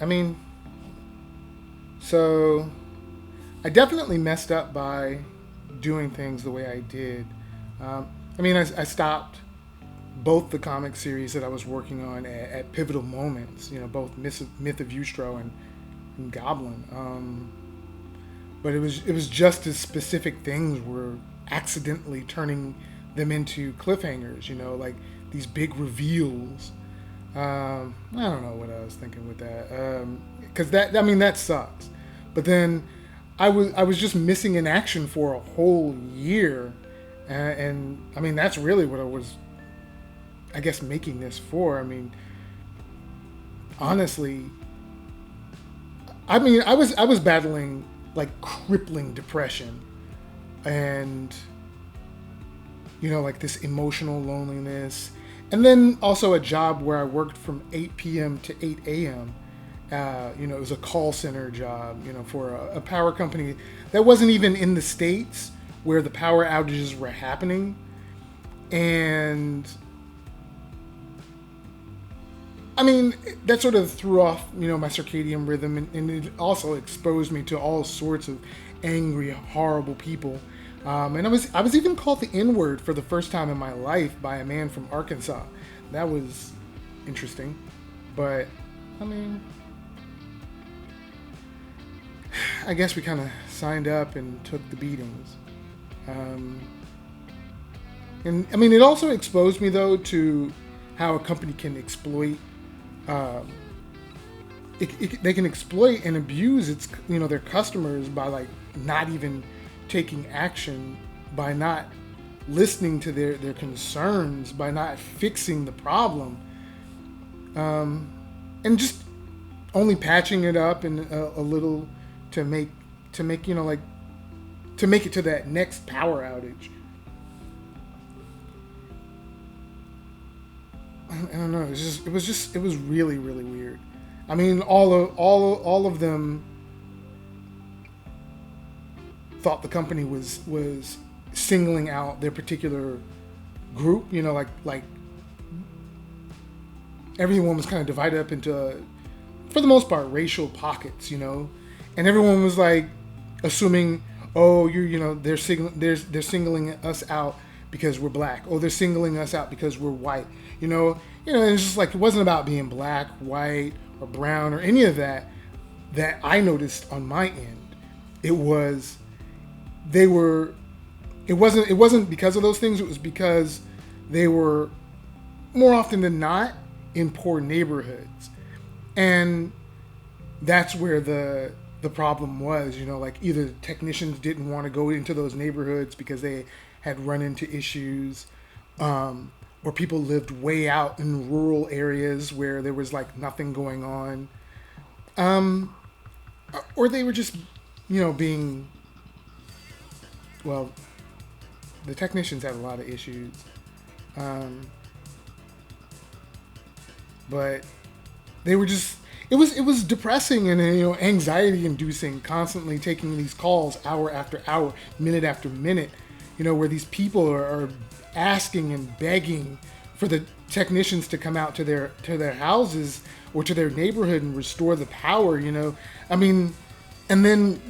I mean, so I definitely messed up by doing things the way I did. I stopped both the comic series that I was working on at pivotal moments. Both Myth of Ustro and Goblin. But it was just as specific things were accidentally turning them into cliffhangers. Like these big reveals. I don't know what I was thinking with that. Because that sucks. But then I was just missing in action for a whole year, and I mean that's really what I was, I guess, making this for. I mean, honestly, I was battling like crippling depression, and like this emotional loneliness, and then also a job where I worked from 8 p.m. to 8 a.m. It was a call center job, for a power company that wasn't even in the states where the power outages were happening, and I mean, that sort of threw off, my circadian rhythm, and it also exposed me to all sorts of angry, horrible people. And I was even called the N word for the first time in my life by a man from Arkansas. That was interesting, but I mean, I guess we kind of signed up and took the beatings. Um, and I mean, it also exposed me though to how a company can exploit um, they can exploit and abuse its their customers by like not even taking action, by not listening to their concerns, by not fixing the problem, and just only patching it up and a little to make like to make it to that next power outage. I don't know. It was really really weird. I mean, all of them thought the company was singling out their particular group. Like everyone was kind of divided up into, for the most part, racial pockets. And everyone was like assuming, oh, they're singling us out because we're black. Oh, they're singling us out because we're white. And it's just like it wasn't about being black, white, or brown or any of that I noticed on my end. It was they were it wasn't because of those things. It was because they were more often than not in poor neighborhoods, and that's where the problem was. Like either technicians didn't want to go into those neighborhoods because they had run into issues, or people lived way out in rural areas where there was like nothing going on, um, or they were just being, well, the technicians had a lot of issues, um, but they were just, it was depressing and anxiety inducing, constantly taking these calls hour after hour, minute after minute, where these people are asking and begging for the technicians to come out to their houses or to their neighborhood and restore the power. I mean, and then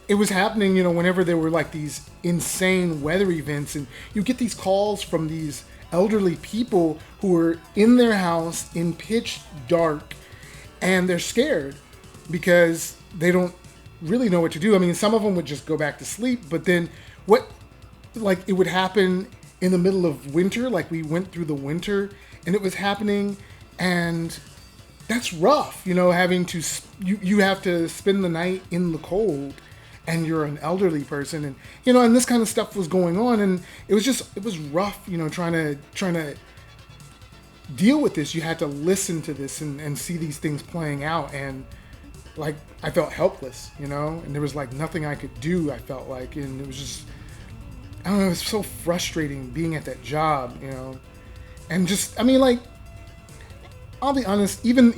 it was happening, whenever there were like these insane weather events, and you get these calls from these elderly people who are in their house in pitch dark, and they're scared because they don't really know what to do. I mean, some of them would just go back to sleep, but then what, like, it would happen in the middle of winter, like we went through the winter and it was happening, and that's rough, having to, you have to spend the night in the cold, and you're an elderly person, and and this kind of stuff was going on, and it was rough, trying to deal with this. You had to listen to this and see these things playing out, and like I felt helpless, and there was like nothing I could do. I felt like, and it was just, I don't know, it was so frustrating being at that job, and just, I mean, like, I'll be honest, even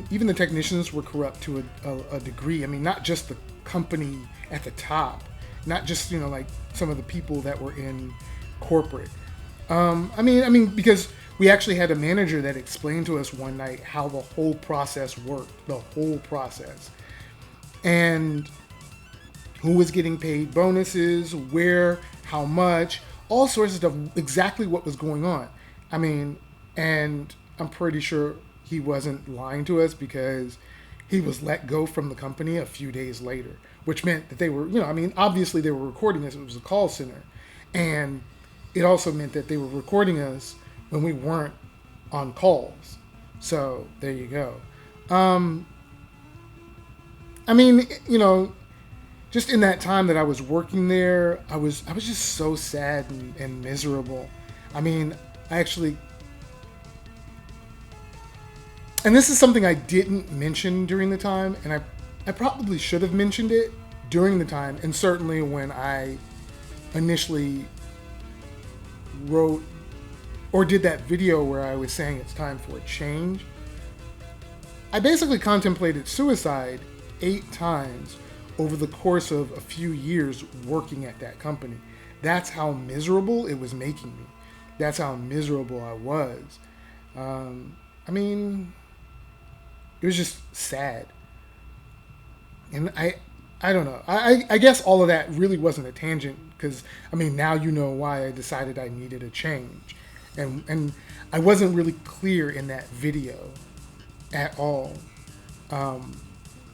the technicians were corrupt to a degree. I mean, not just the company at the top, not just like some of the people that were in corporate. I mean, because we actually had a manager that explained to us one night how the whole process worked, the whole process, and who was getting paid bonuses, where, how much, all sorts of stuff, exactly what was going on. I mean, and I'm pretty sure he wasn't lying to us, because he was let go from the company a few days later, which meant that they were, I mean, obviously they were recording us. It was a call center. And it also meant that they were recording us when we weren't on calls. So there you go. I mean, just in that time that I was working there, I was just so sad and miserable. I mean, I actually, and this is something I didn't mention during the time, and I probably should have mentioned it during the time, and certainly when I initially wrote or did that video where I was saying it's time for a change. I basically contemplated suicide 8 times over the course of a few years working at that company. That's how miserable it was making me. That's how miserable I was. I mean, it was just sad. And I don't know. I guess all of that really wasn't a tangent, because, I mean, now you know why I decided I needed a change. And I wasn't really clear in that video at all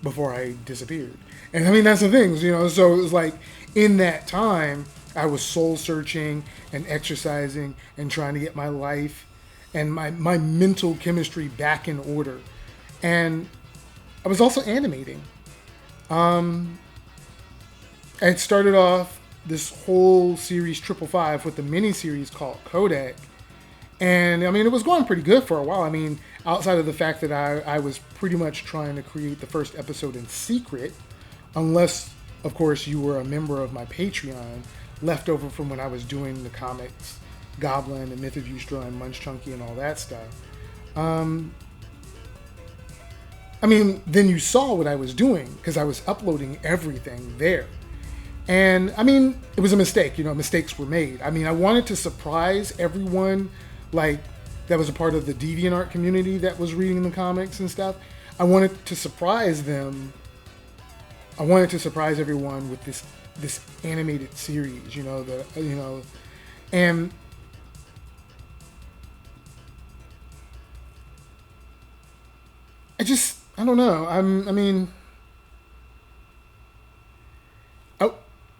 before I disappeared. And I mean, that's the thing, so it was like, in that time, I was soul searching and exercising and trying to get my life and my mental chemistry back in order. And I was also animating. I had started off this whole series 555 with a mini series called Kodak. And I mean, it was going pretty good for a while. I mean, outside of the fact that I was pretty much trying to create the first episode in secret, unless, of course, you were a member of my Patreon, left over from when I was doing the comics, Goblin and Myth of Ustra and Munch Chunky and all that stuff. I mean, then you saw what I was doing, because I was uploading everything there. And I mean, it was a mistake, mistakes were made. I mean, I wanted to surprise everyone, like, that was a part of the DeviantArt community that was reading the comics and stuff. I wanted to surprise them. I wanted to surprise everyone with this animated series, and I don't know.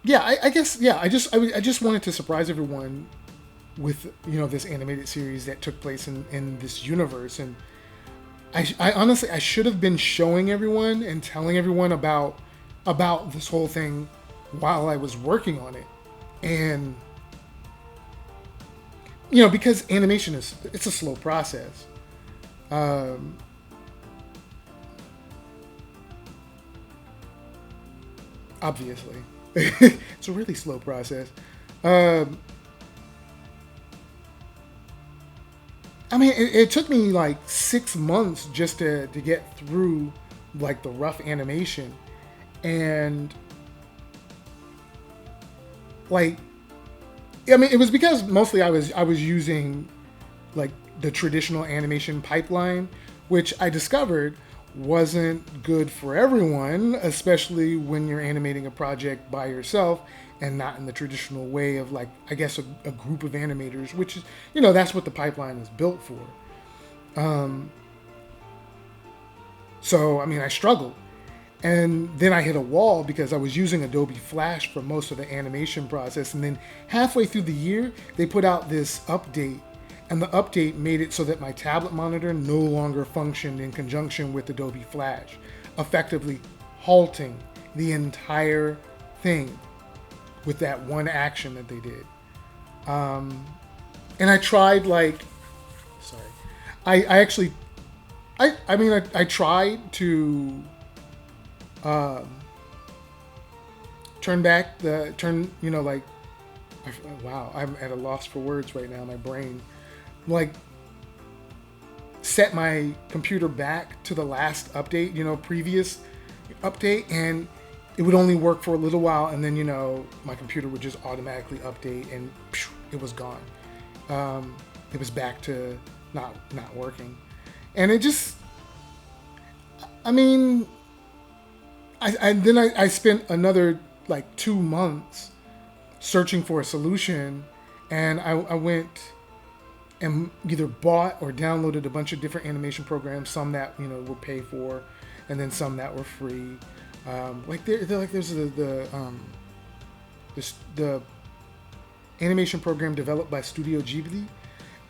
I guess, I just wanted to surprise everyone with, this animated series that took place in this universe. And I honestly, I should have been showing everyone and telling everyone about this whole thing while I was working on it. And, because animation it's a slow process. Obviously. It's a really slow process. I mean, it took me like 6 months just to get through like the rough animation. And like, I mean, it was because mostly I was using like the traditional animation pipeline, which I discovered wasn't good for everyone, especially when you're animating a project by yourself and not in the traditional way of, like, I guess a group of animators, which is, that's what the pipeline is built for. So, I mean, I struggled. And then I hit a wall because I was using Adobe Flash for most of the animation process. And then halfway through the year, they put out this update. And the update made it so that my tablet monitor no longer functioned in conjunction with Adobe Flash, effectively halting the entire thing with that one action that they did. And I tried, like, sorry, I tried to wow, I'm at a loss for words right now, my brain. Like, set my computer back to the last update, previous update, and it would only work for a little while, and then, my computer would just automatically update, and it was gone. It was back to not working, and it just, I mean, I spent another like 2 months searching for a solution, and I went and either bought or downloaded a bunch of different animation programs, some that were pay for, and then some that were free. Like there's the animation program developed by Studio Ghibli,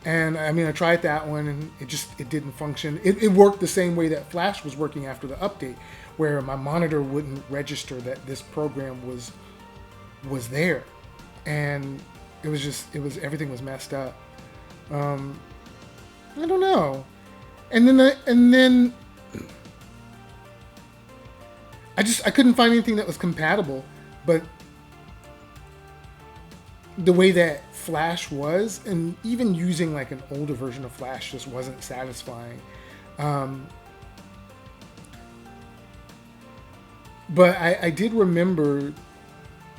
and I mean I tried that one and it didn't function. It worked the same way that Flash was working after the update, where my monitor wouldn't register that this program was there, and everything was messed up. I don't know. And then I couldn't find anything that was compatible, but the way that Flash was, and even using like an older version of Flash just wasn't satisfying. But I did remember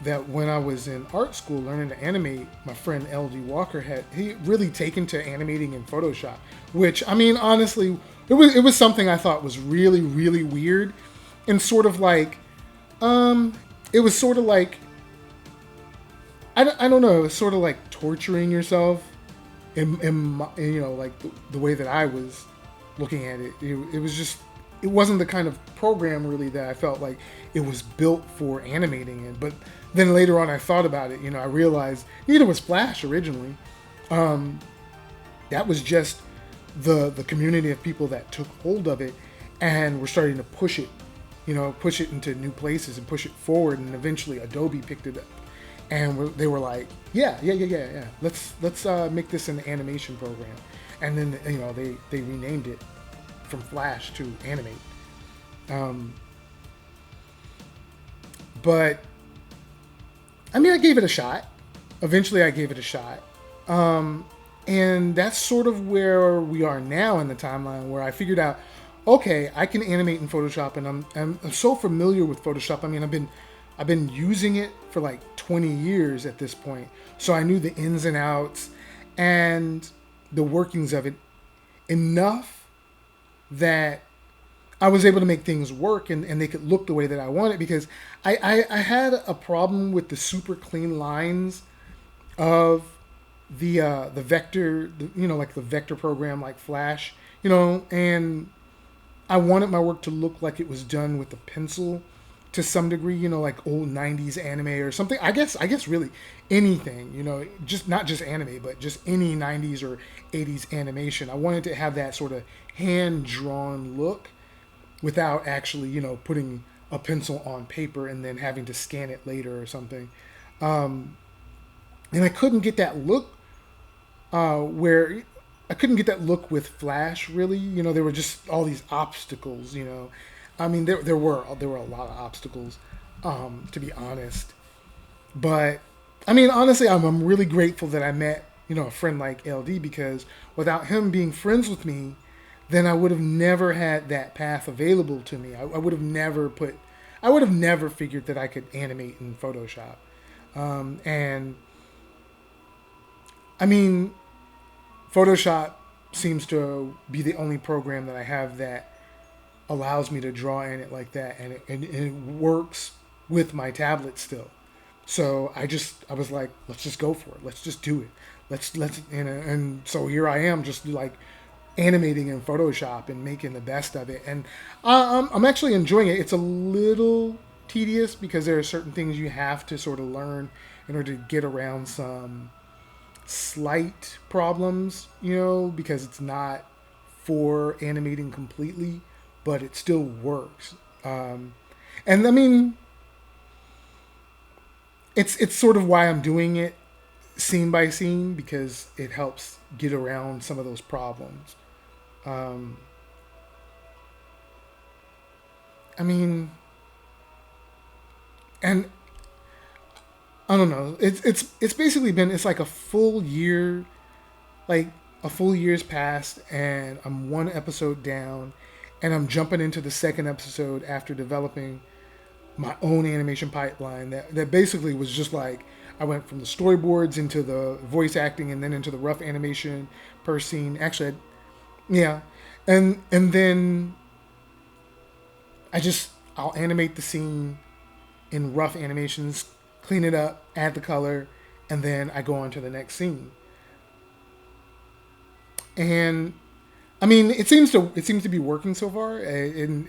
that when I was in art school learning to animate, my friend LD Walker he really taken to animating in Photoshop, which I mean honestly, it was something I thought was really really weird, and sort of like, it was sort of like, I don't know, it was sort of like torturing yourself, in like the way that I was looking at it. It was just, it wasn't the kind of program really that I felt like it was built for animating in. But then later on I thought about it, I realized neither was Flash originally. That was just the community of people that took hold of it and were starting to push it into new places and push it forward, and eventually Adobe picked it up. And they were like, yeah. Let's make this an animation program. And then they renamed it from Flash to Animate. But I mean, I gave it a shot. Eventually, I gave it a shot. And that's sort of where we are now in the timeline, where I figured out, okay, I can animate in Photoshop, and I'm so familiar with Photoshop. I mean, I've been using it for like 20 years at this point. So I knew the ins and outs and the workings of it enough that I was able to make things work and they could look the way that I wanted, because I had a problem with the super clean lines of the vector, like the vector program like Flash, and I wanted my work to look like it was done with a pencil to some degree, like old 90s anime or something. I guess really anything, just not just anime, but just any 90s or 80s animation. I wanted to have that sort of hand-drawn look without actually, putting a pencil on paper and then having to scan it later or something. And I couldn't get that look where I couldn't get that look with Flash, really. There were just all these obstacles, I mean, there were a lot of obstacles, to be honest. But I mean, honestly, I'm really grateful that I met a friend like LD, because without him being friends with me, then I would have never had that path available to me. I would have never figured that I could animate in Photoshop. And I mean, Photoshop seems to be the only program that I have that allows me to draw in it like that, and it works with my tablet still. So I was like, let's just go for it. Let's just do it. And so here I am, just like animating in Photoshop and making the best of it. And I'm actually enjoying it. It's a little tedious because there are certain things you have to sort of learn in order to get around some slight problems, because it's not for animating completely, but it still works. And I mean, it's sort of why I'm doing it scene by scene, because it helps get around some of those problems. I mean, and I don't know. It's basically been, it's like a full year, like a full year's passed, and I'm one episode down, and I'm jumping into the second episode after developing my own animation pipeline that basically was just like, I went from the storyboards into the voice acting and then into the rough animation per scene. Actually, Yeah, and then I'll animate the scene in rough animations, clean it up, add the color, and then I go on to the next scene. And I mean, it seems to be working so far, and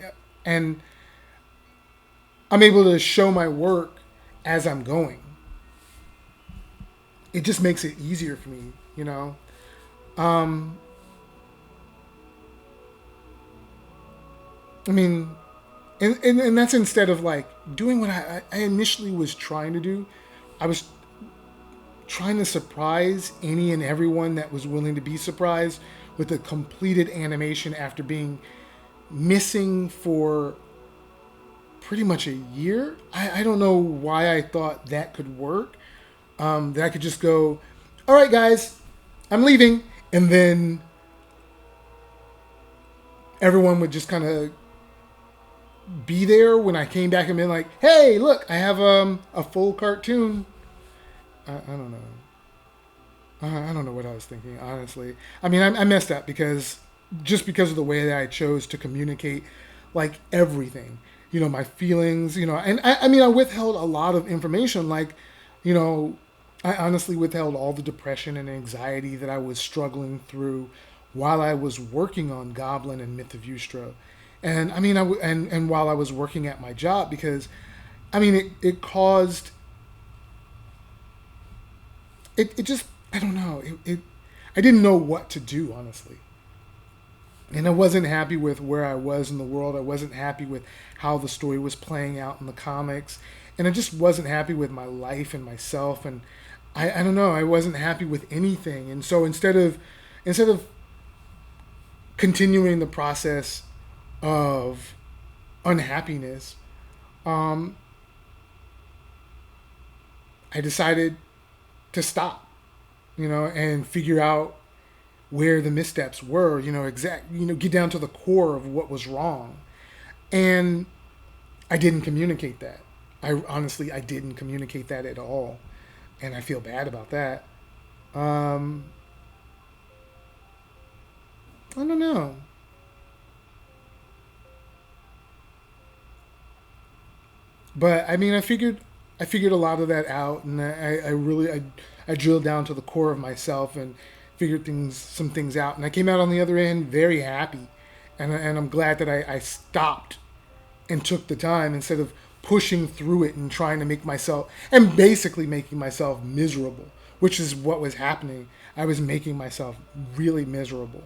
I'm able to show my work as I'm going. It just makes it easier for me, you know. Um, I mean, and that's instead of like doing what I initially was trying to do. I was trying to surprise any and everyone that was willing to be surprised with a completed animation after being missing for pretty much a year. I don't know why I thought that could work. That I could just go, all right, guys, I'm leaving. And then everyone would just kind of be there when I came back and be like, hey, look, I have a full cartoon. I don't know. I don't know what I was thinking, honestly. I mean, I messed up because of the way that I chose to communicate, like everything, my feelings, and I mean, I withheld a lot of information, like, you know, I honestly withheld all the depression and anxiety that I was struggling through while I was working on Goblin and Myth of Eustro. And I mean, and while I was working at my job, because I mean, it caused it just I don't know I didn't know what to do, honestly, and I wasn't happy with where I was in the world. I wasn't happy with how the story was playing out in the comics, and I just wasn't happy with my life and myself, and I don't know, I wasn't happy with anything. And so instead of continuing the process of unhappiness, um, I decided to stop, and figure out where the missteps were, get down to the core of what was wrong. And I didn't communicate that. I didn't communicate that at all. And I feel bad about that. Um, I don't know. But I mean, I figured a lot of that out, and I drilled down to the core of myself and figured some things out, and I came out on the other end very happy, and I'm glad that I stopped and took the time instead of pushing through it and trying to make myself and basically making myself miserable, which is what was happening. I was making myself really miserable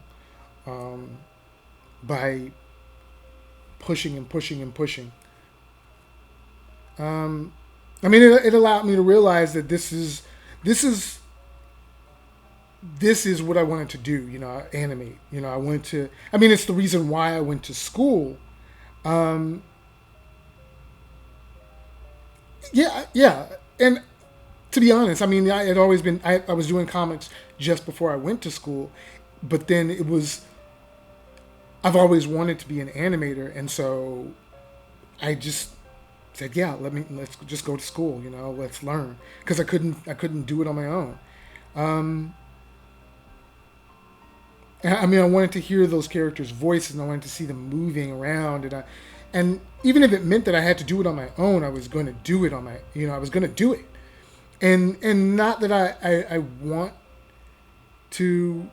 um, by pushing and pushing and pushing. Um, I mean, it allowed me to realize that this is this is what I wanted to do. Animate. I wanted to. I mean, it's the reason why I went to school. Um, yeah, yeah, and to be honest, I mean, I had always been. I was doing comics just before I went to school, but then it was. I've always wanted to be an animator, and so I just said, yeah, let's just go to school. Let's learn, because I couldn't do it on my own. Um, I mean, I wanted to hear those characters' voices, and I wanted to see them moving around, and even if it meant that I had to do it on my own, I was going to do it on my, I was going to do it, and not that I want to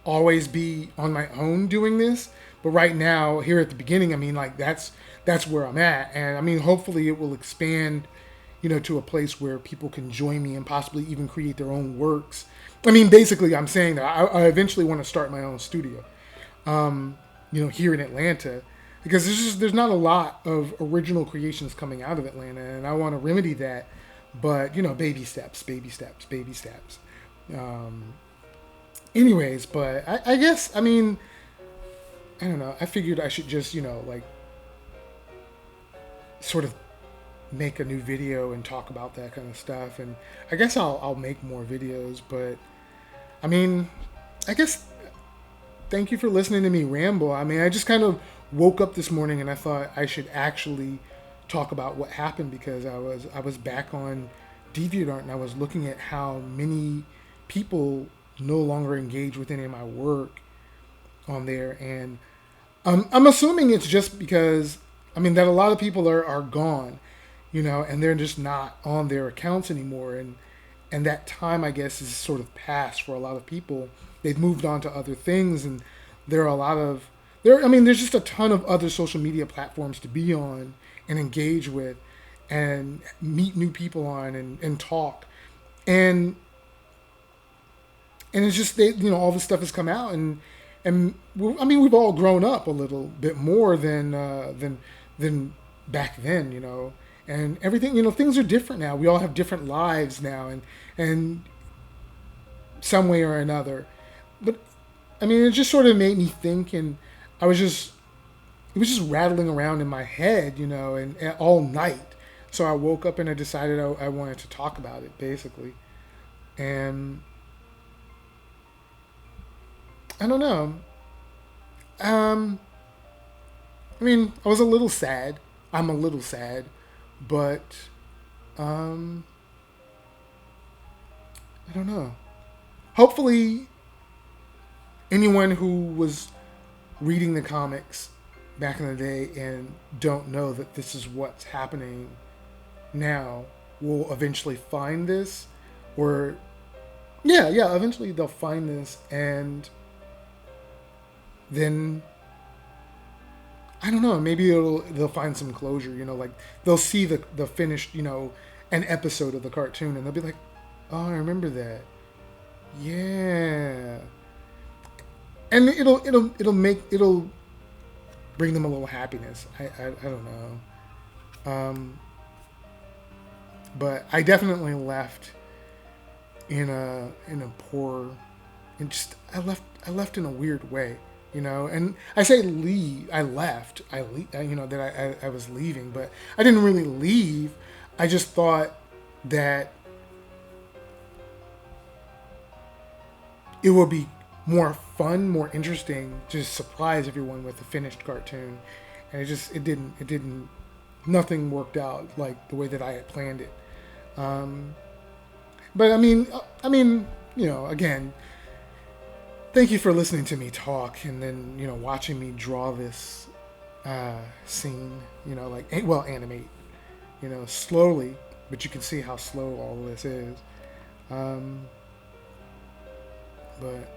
always be on my own doing this, but right now, here at the beginning, I mean, like that's where I'm at, and I mean, hopefully, it will expand, to a place where people can join me and possibly even create their own works. I mean, basically, I'm saying that I eventually want to start my own studio, here in Atlanta, because there's not a lot of original creations coming out of Atlanta, and I want to remedy that. But baby steps, baby steps, baby steps. Um, anyways, but I guess I mean I don't know. I figured I should just like sort of make a new video and talk about that kind of stuff, and I guess I'll make more videos. But I mean, I guess thank you for listening to me ramble. I mean, I just kind of woke up this morning and I thought I should actually talk about what happened, because I was back on DeviantArt and I was looking at how many people no longer engage with any of my work on there. And I'm assuming it's just because, I mean, that a lot of people are gone, and they're just not on their accounts anymore. And that time, I guess, is sort of past for a lot of people. They've moved on to other things, and there are a lot of I mean, there's just a ton of other social media platforms to be on and engage with, and meet new people on, and talk, and it's just all this stuff has come out, I mean, we've all grown up a little bit more than back then, and everything, things are different now. We all have different lives now, and some way or another. But I mean, it just sort of made me think, and I was just it was just rattling around in my head, and all night. So I woke up and I decided I wanted to talk about it, basically. And I don't know. Um, I mean, I was a little sad. I'm a little sad, but um, I don't know. Hopefully, anyone who was reading the comics back in the day and don't know that this is what's happening now will eventually find this, or yeah, eventually they'll find this, and then I don't know, maybe they'll find some closure, like they'll see the finished, an episode of the cartoon, and they'll be like, oh, I remember that. Yeah. And it'll bring them a little happiness. I don't know. But I definitely left in a poor, and just I left in a weird way, And I say leave. I left. That I was leaving, but I didn't really leave. I just thought that it would be more fun, more interesting, to just surprise everyone with a finished cartoon, and it didn't, nothing worked out like the way that I had planned it. Um, but I mean, again, thank you for listening to me talk, and then watching me draw this scene, animate, slowly, but you can see how slow all of this is. Um, but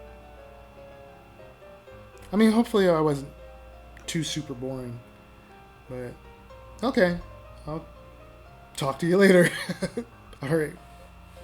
I mean, hopefully I wasn't too super boring. But okay, I'll talk to you later. All right.